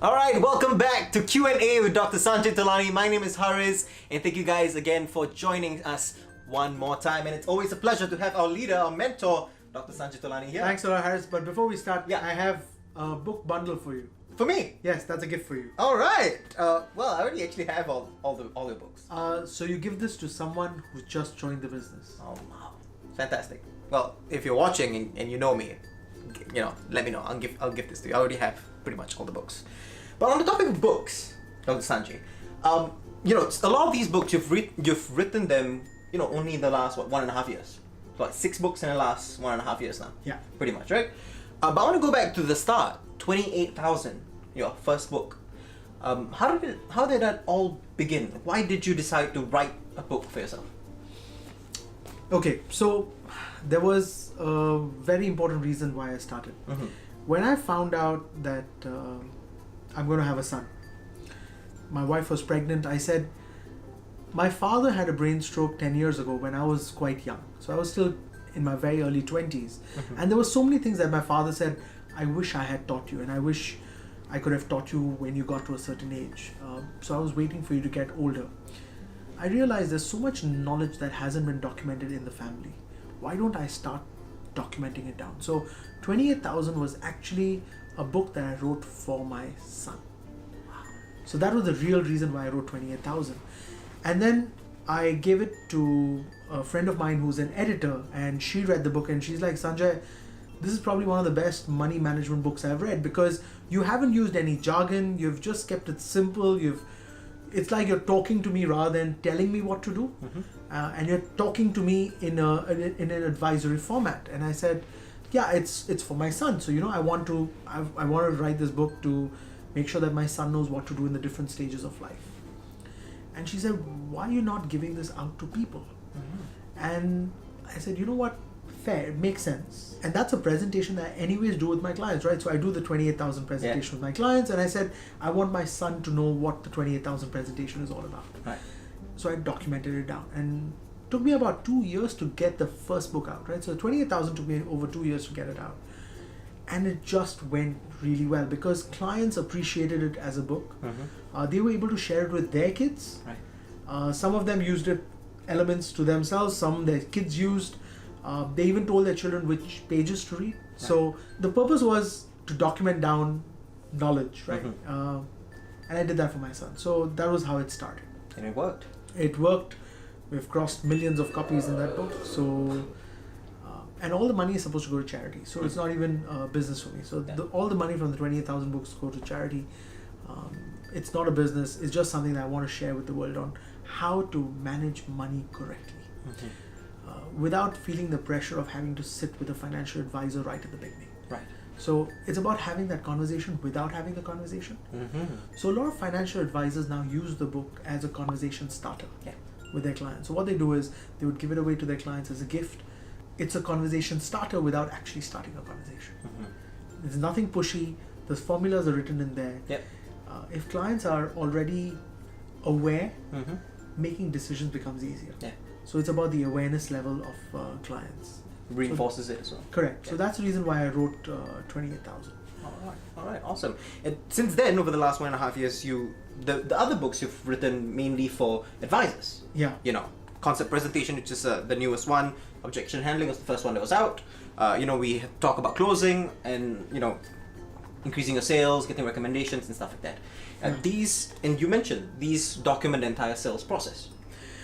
Alright, welcome back to Q&A with Dr. Sanjay Tolani. My name is Haris, and thank you guys again for joining us one more time. And it's always a pleasure to have our leader, our mentor, Dr. Sanjay Tolani here. Thanks a lot, Haris. But before we start, I have a book bundle for you. For me? Yes, that's a gift for you. Alright. Well, I already actually have all your books. So you give this to someone who just joined the business. Oh, wow. Fantastic. Well, if you're watching and you know me, let me know. I'll give this to you. I already have pretty much all the books. But on the topic of books, Dr. Sanjay, a lot of these books you've written them, only in the last 1.5 years. So like 6 books in the last 1.5 years now. Yeah. Pretty much, right? But I want to go back to the start. 28,000, your first book. How did that all begin? Why did you decide to write a book for yourself? Okay, so there was a very important reason why I started. Mm-hmm. When I found out that I'm going to have a son, my wife was pregnant, I said, my father had a brain stroke 10 years ago when I was quite young. So I was still in my very early 20s. Mm-hmm. And there were so many things that my father said, I wish I had taught you, and I wish I could have taught you when you got to a certain age. So I was waiting for you to get older. I realized there's so much knowledge that hasn't been documented in the family. Why don't I start documenting it down? So 28,000 was actually a book that I wrote for my son. So that was the real reason why I wrote 28,000. And then I gave it to a friend of mine who's an editor, and she read the book and she's like, Sanjay, this is probably one of the best money management books I've read, because you haven't used any jargon, you've just kept it simple, it's like you're talking to me rather than telling me what to do. Mm-hmm. And you're talking to me in an advisory format. And I said, yeah, it's for my son. So I want to write this book to make sure that my son knows what to do in the different stages of life. And she said, why are you not giving this out to people? Mm-hmm. And I said, you know what? Fair, it makes sense. And that's a presentation that I anyways do with my clients, right? So I do the 28,000 presentation with my clients, and I said, I want my son to know what the 28,000 presentation is all about. Right. So I documented it down, and it took me about 2 years to get the first book out, right? So 28,000 took me over 2 years to get it out. And it just went really well because clients appreciated it as a book. Mm-hmm. They were able to share it with their kids. Right. Some of them used it elements to themselves, some their kids used. They even told their children which pages to read. Right. So the purpose was to document down knowledge, right? Mm-hmm. And I did that for my son. So that was how it started. And it worked. It worked. We've crossed millions of copies in that book. So, and all the money is supposed to go to charity. So it's not even business for me. So all the money from the 28,000 books go to charity. It's not a business. It's just something that I want to share with the world on how to manage money correctly. Mm-hmm. Without feeling the pressure of having to sit with a financial advisor right at the beginning. Right. So it's about having that conversation without having the conversation. Mm-hmm. So a lot of financial advisors now use the book as a conversation starter with their clients. So what they do is they would give it away to their clients as a gift. It's a conversation starter without actually starting a conversation. Mm-hmm. There's nothing pushy. The formulas are written in there. Yep. If clients are already aware, Mm-hmm. making decisions becomes easier. Yeah. So it's about the awareness level of clients. Reinforces it as well. Correct. Yeah. So that's the reason why I wrote 28,000. All right, awesome. And since then, over the last 1.5 years, the other books you've written mainly for advisors. Yeah. Concept presentation, which is the newest one. Objection handling was the first one that was out. We talk about closing and increasing your sales, getting recommendations and stuff like that. And you mentioned these document the entire sales process.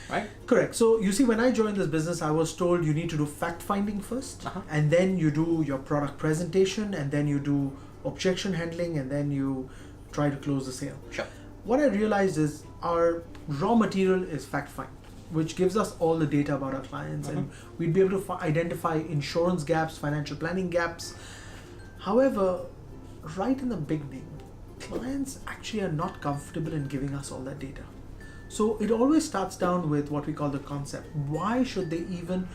Right? Correct. So you see, when I joined this business, I was told you need to do fact finding first, and then you do your product presentation, and then you do objection handling, and then you try to close the sale. Sure. What I realized is our raw material is fact find, which gives us all the data about our clients, and we'd be able to identify insurance gaps, financial planning gaps. However, right in the beginning, clients actually are not comfortable in giving us all that data. So it always starts down with what we call the concept. Why should they even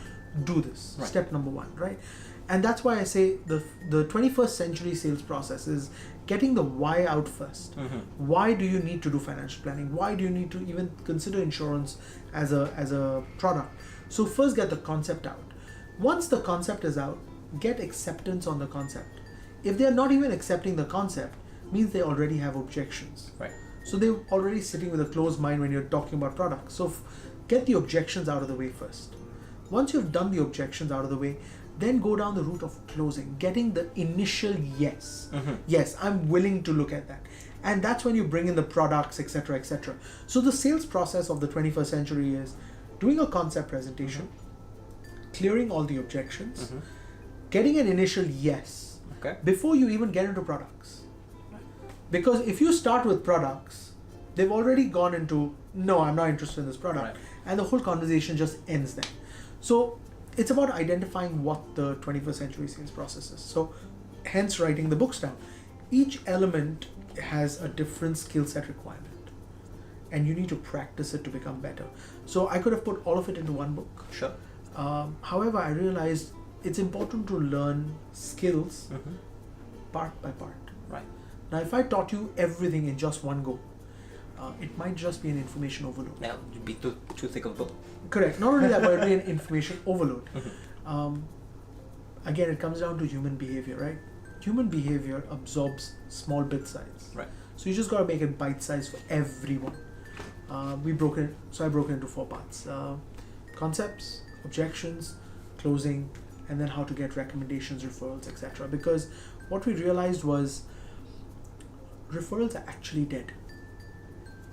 do this? Right. Step number 1, right? And that's why I say the 21st century sales process is getting the why out first. Mm-hmm. Why do you need to do financial planning? Why do you need to even consider insurance as a product? So first get the concept out. Once the concept is out, get acceptance on the concept. If they're not even accepting the concept, means they already have objections. Right. So they're already sitting with a closed mind when you're talking about products. So get the objections out of the way first. Once you've done the objections out of the way, then go down the route of closing, getting the initial yes. Yes, I'm willing to look at that. And that's when you bring in the products, etc., etc. So the sales process of the 21st century is doing a concept presentation, clearing all the objections, getting an initial yes before you even get into products. Because if you start with products, they've already gone into, no, I'm not interested in this product. And the whole conversation just ends there. So it's about identifying what the 21st century sales process is. So hence writing the books down. Each element has a different skill set requirement. And you need to practice it to become better. So I could have put all of it into one book. Sure. However, I realized it's important to learn skills part by part. Right. Now, if I taught you everything in just one go, it might just be an information overload. Now, you'd be too thick of a book. Correct. Not only that, but it'd be an information overload. Again, it comes down to human behavior, right? Human behavior absorbs small bit size. Right. So you just got to make it bite size for everyone. I broke it into 4 parts: concepts, objections, closing, and then how to get recommendations, referrals, etc. Because what we realized was referrals are actually dead.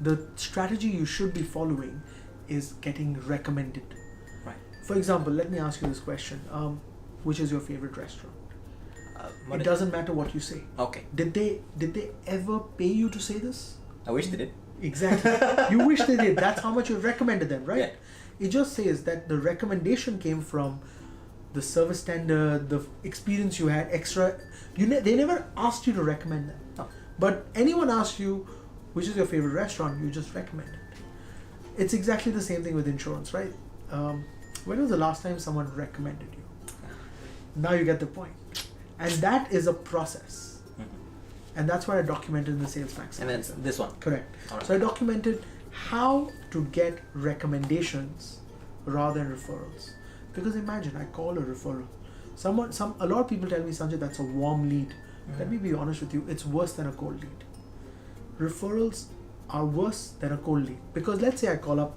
The strategy you should be following is getting recommended. Right. For example, let me ask you this question: which is your favorite restaurant? It doesn't matter what you say. Okay. Did they ever pay you to say this? I wish they did. Exactly. You wish they did. That's how much you've recommended them, right? Yeah. It just says that the recommendation came from the service standard, the experience you had, extra. They never asked you to recommend them. Oh. But anyone asks you, which is your favorite restaurant, you just recommend it. It's exactly the same thing with insurance, right? When was the last time someone recommended you? Now you get the point. And that is a process. And that's what I documented in the Sales Maximizer. And then this one. Correct. All right. So I documented how to get recommendations rather than referrals. Because imagine I call a referral. A lot of people tell me, Sanjay, that's a warm lead. Let me be honest with you, it's worse than a cold lead. Referrals are worse than a cold lead. Because let's say I call up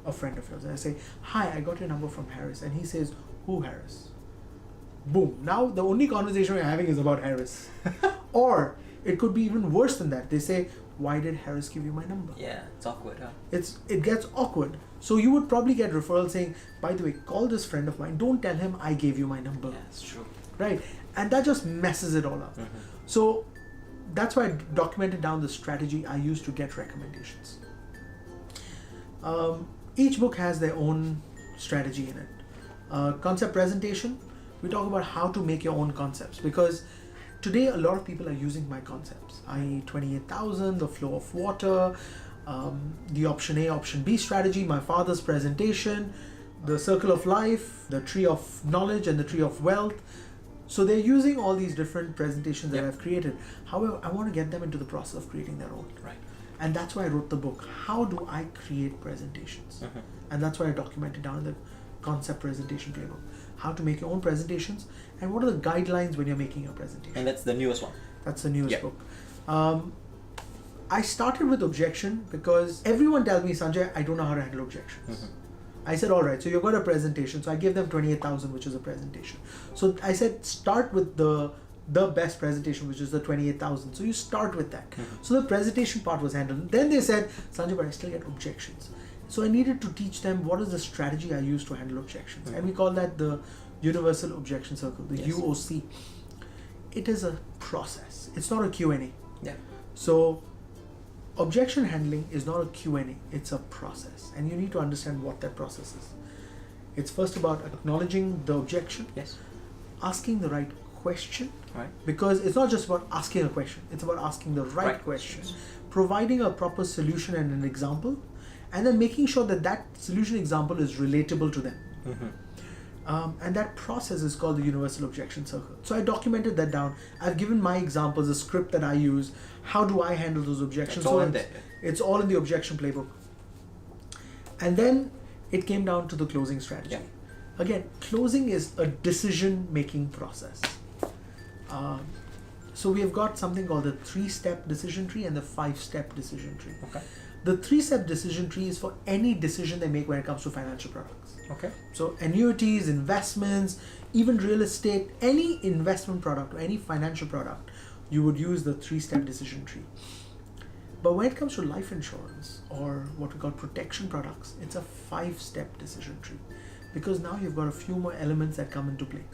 a friend of yours and I say, hi, I got your number from Harris. And he says, who Harris? Boom. Now the only conversation we're having is about Harris. Or it could be even worse than that. They say, why did Harris give you my number? Yeah, it's awkward, huh? It gets awkward. So you would probably get referrals saying, by the way, call this friend of mine. Don't tell him I gave you my number. Yeah, it's true. Right? And that just messes it all up. So that's why I documented down the strategy I use to get recommendations. Each book has their own strategy in it. Concept presentation, we talk about how to make your own concepts, because today a lot of people are using my concepts, i.e. 28,000, the flow of water, the option A, option B strategy, my father's presentation, the circle of life, the tree of knowledge and the tree of wealth. So they're using all these different presentations that I've created. However, I want to get them into the process of creating their own. Right. And that's why I wrote the book. How do I create presentations? And that's why I documented down in the concept presentation playbook. How to make your own presentations and what are the guidelines when you're making your presentation. And that's the newest one. That's the newest book. I started with objection because everyone tells me, Sanjay, I don't know how to handle objections. I said, all right, so you've got a presentation. So I gave them 28,000, which is a presentation. So I said, start with the best presentation, which is the 28,000. So you start with that. So the presentation part was handled. Then they said, Sanjay, but I still get objections. So I needed to teach them what is the strategy I use to handle objections. And we call that the Universal Objection Circle, the UOC. It is a process. It's not a Q&A. Yeah. So objection handling is not a Q&A. It's a process. And you need to understand what that process is. It's first about acknowledging the objection. Yes. Asking the right question. Right. Because it's not just about asking a question. It's about asking the right question. Providing a proper solution and an example. And then making sure that that solution example is relatable to them. And that process is called the Universal Objection Circle. So I documented that down. I've given my examples, the script that I use. How do I handle those objections? It's all in there. It's all in the objection playbook. And then it came down to the closing strategy. Again, closing is a decision-making process. So we have got something called the 3-step decision tree and the 5-step decision tree. Okay. The 3-step decision tree is for any decision they make when it comes to financial products. Okay. So annuities, investments, even real estate, any investment product or any financial product, you would use the 3-step decision tree. But when it comes to life insurance or what we call protection products, it's a 5-step decision tree, because now you've got a few more elements that come into play.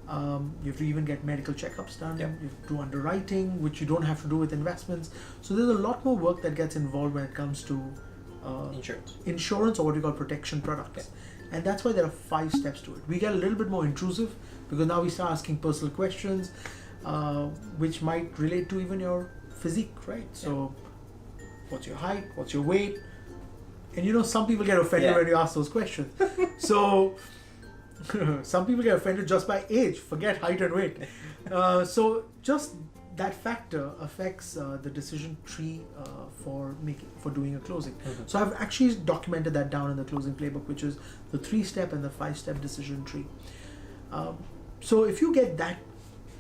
You have to even get medical checkups done. Yep. You have to do underwriting, which you don't have to do with investments. So there's a lot more work that gets involved when it comes to insurance or what we call protection products. Yep. And that's why there are 5 steps to it. We get a little bit more intrusive because now we start asking personal questions, which might relate to even your physique, right? So what's your height? What's your weight? And you know, some people get offended when you ask those questions. So some people get offended just by age, forget height and weight. So just that factor affects the decision tree for doing a closing. So I've actually documented that down in the closing playbook, which is the 3-step and the 5-step decision tree. So if you get that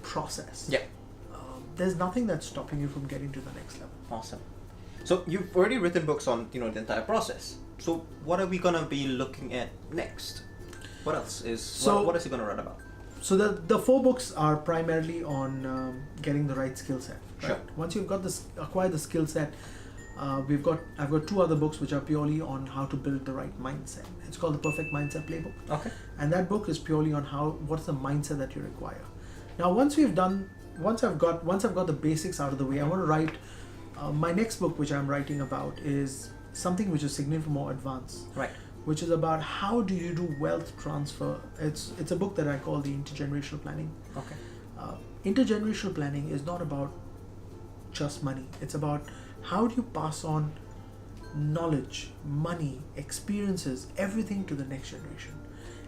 process, there's nothing that's stopping you from getting to the next level. Awesome. So you've already written books on the entire process. So what are we gonna be looking at next? What else is what is he gonna write about? So the 4 books are primarily on getting the right skill set. Right? Sure. Once you've got acquired the skill set, I've got 2 other books which are purely on how to build the right mindset. It's called the Perfect Mindset Playbook. Okay. And that book is purely on what's the mindset that you require. Now once I've got the basics out of the way, I want to write my next book, which I'm writing about, is something which is significantly more advanced. Right. Which is about how do you do wealth transfer. It's a book that I call the Intergenerational Planning. Okay. Intergenerational planning is not about just money. It's about how do you pass on knowledge, money, experiences, everything to the next generation,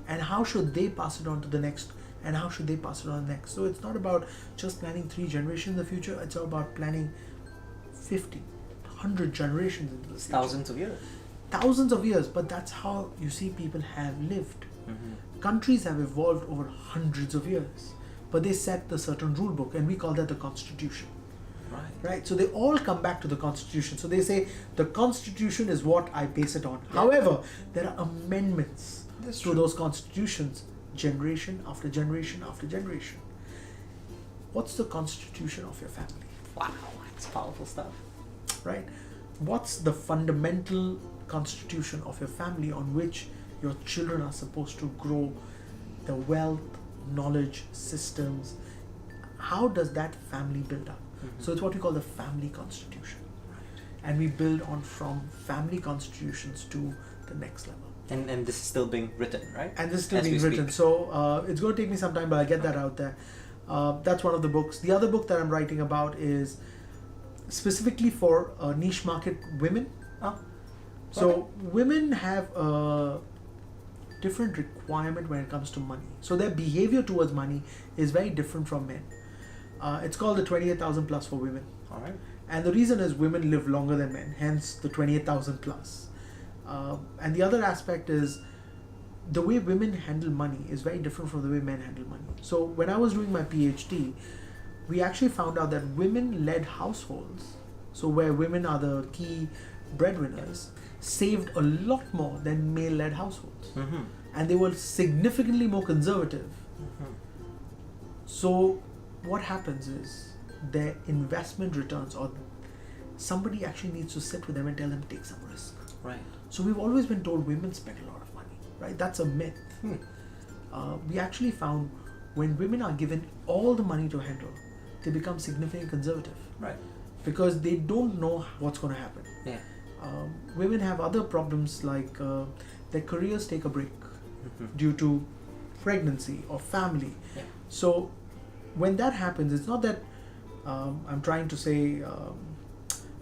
and how should they pass it on to the next, and how should they pass it on next. So it's not about just planning 3 generations in the future. It's all about planning 50, 100 generations into the future. Thousands of years, but that's how you see people have lived. Countries have evolved over hundreds of years, but they set the certain rule book, and we call that the Constitution. Right. So they all come back to the Constitution. So they say the Constitution is what I base it on. However, there are amendments to those constitutions, generation after generation after generation. What's the constitution of your family? Wow, that's powerful stuff. Right? What's the fundamental constitution of your family on which your children are supposed to grow the wealth, knowledge, systems? How does that family build up? So it's what we call the family constitution. And we build on from family constitutions to the next level. And this is still being written, right? And this is still being written. So it's going to take me some time, but I'll get that out there. That's one of the books. The other book that I'm writing about is specifically for niche market women. So women have a different requirement when it comes to money. So their behavior towards money is very different from men. It's called the 28,000 plus for women. All right. And the reason is women live longer than men, hence the 28,000 plus. And the other aspect is the way women handle money is very different from the way men handle money. So when I was doing my PhD, we actually found out that women-led households, so where women are the key breadwinners, saved a lot more than male-led households. And they were significantly more conservative. So what happens is their investment returns, or somebody actually needs to sit with them and tell them to take some risk. Right. So we've always been told women spend a lot of money, right? That's a myth. We actually found when women are given all the money to handle, they become significantly conservative. Right. Because they don't know what's going to happen. Yeah. Women have other problems like their careers take a break due to pregnancy or family. Yeah. So when that happens, it's not that I'm trying to say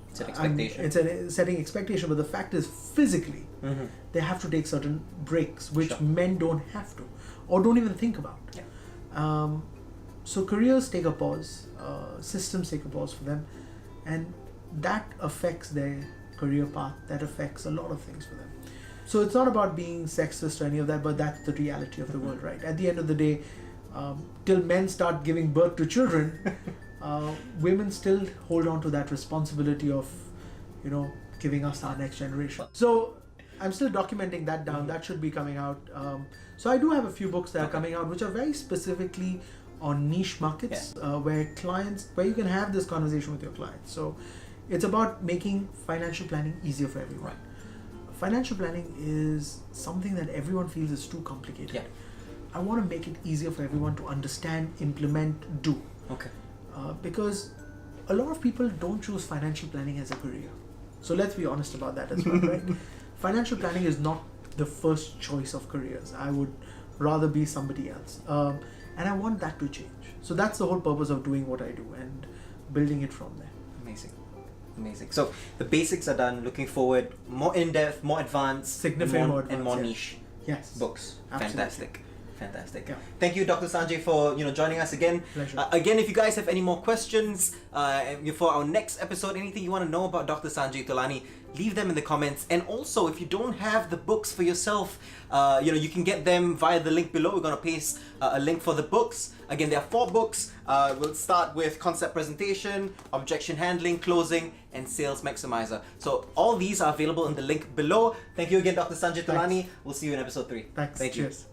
it's an expectation. It's setting expectation, but the fact is physically they have to take certain breaks, which men don't have to or don't even think about. Yeah. So careers take a pause, systems take a pause for them, and that affects their career path, that affects a lot of things for them. So it's not about being sexist or any of that, but that's the reality of the world, right? At the end of the day, till men start giving birth to children, women still hold on to that responsibility of, giving us our next generation. So I'm still documenting that down. That should be coming out. So I do have a few books that are coming out, which are very specifically on niche markets, where you can have this conversation with your clients. So it's about making financial planning easier for everyone. Right. Financial planning is something that everyone feels is too complicated. Yeah. I want to make it easier for everyone to understand, implement, do. Okay. Because a lot of people don't choose financial planning as a career. So let's be honest about that as well, right? Financial planning is not the first choice of careers. I would rather be somebody else. And I want that to change. So that's the whole purpose of doing what I do and building it from there. Amazing. So the basics are done. Looking forward, more in-depth, more advanced, Significant more advanced, and more niche. Yes. Books. Absolutely. Fantastic. Yeah. Thank you, Dr. Sanjay, for joining us again. Pleasure. Again, if you guys have any more questions for our next episode, anything you want to know about Dr. Sanjay Tolani, leave them in the comments. And also, if you don't have the books for yourself, you can get them via the link below. We're going to paste a link for the books. Again, there are 4 books. We'll start with Concept Presentation, Objection Handling, Closing, and Sales Maximizer. So all these are available in the link below. Thank you again, Dr. Sanjay Tolani. We'll see you in episode 3. Thanks. Thank you. Cheers.